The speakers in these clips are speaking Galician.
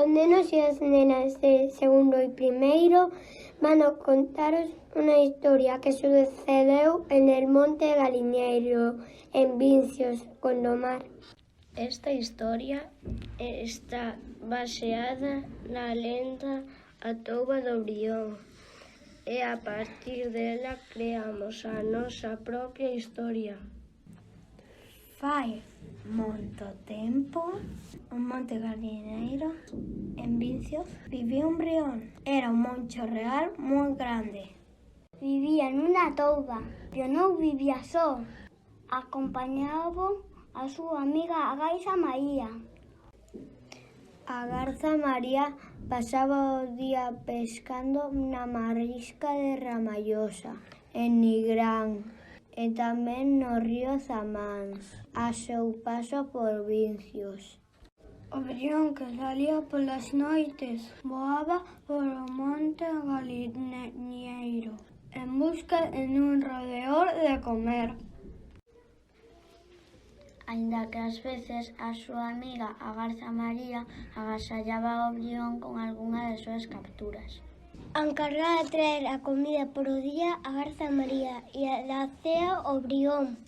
Os nenos e as nenas de segundo e primeiro van a contaros unha historia que sucedeu en el Monte Galiñeiro, en Vincios, Gondomar. Esta historia está baseada na lenda A touba do Brión e a partir dela creamos a nosa propia historia. Fai moito tempo, o Monte Galiñeiro, en Vincios, vivía un brión. Era un moncho real moi grande. Vivía nunha touba, pero non vivía só. Acompañaba a súa amiga a Garza María. A Garza María pasaba o día pescando na marisca de Ramallosa, en Nigrán, e tamén no río Zamáns, a seu paso por Vincios. O brión que salía polas noites voaba polo Monte Galiñeiro en busca nun rodeor de comer. Aínda que ás veces a súa amiga, a Garza María, agasallaba o brión con algunha das súas capturas. A encargada de traer a comida por o día a Garza María e a da cea o brión.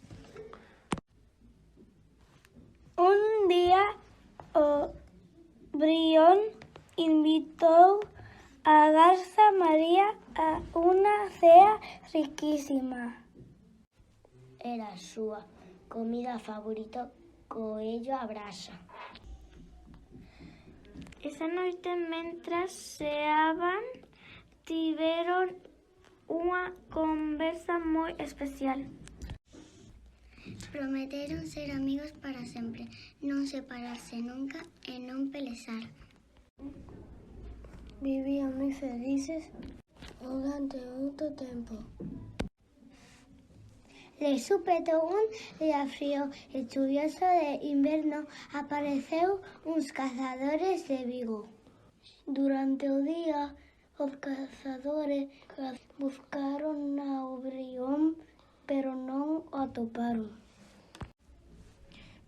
Un día o brión invitou a Garza María a unha cea riquísima. Era a súa comida favorita, coello á brasa. Esa noite, mentras ceaban, tiveron unha conversa moi especial. Prometeron ser amigos para sempre, non separarse nunca e non pelexar. Vivían moi felices durante moito tempo. De súpeto, un día frío e chuvioso de inverno, apareceu uns cazadores de Vigo. Durante o día, os cazadores buscaron ao brión, pero non o atoparon.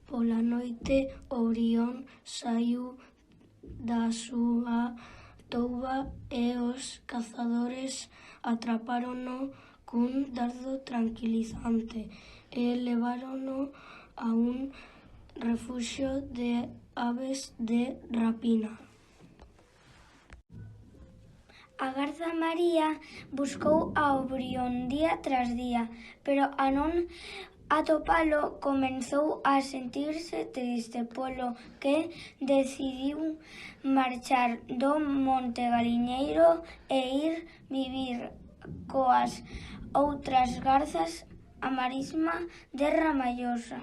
Pola noite, o brión saiu da súa touba e os cazadores atrapárono cun dardo tranquilizante e levárono a un refuxio de aves de rapina. A Garza María buscou ao brión día tras día, pero a non atopalo comezou a sentirse triste, polo que decidiu marchar do Monte Galiñeiro e ir vivir coas outras garzas á marisma de Ramallosa.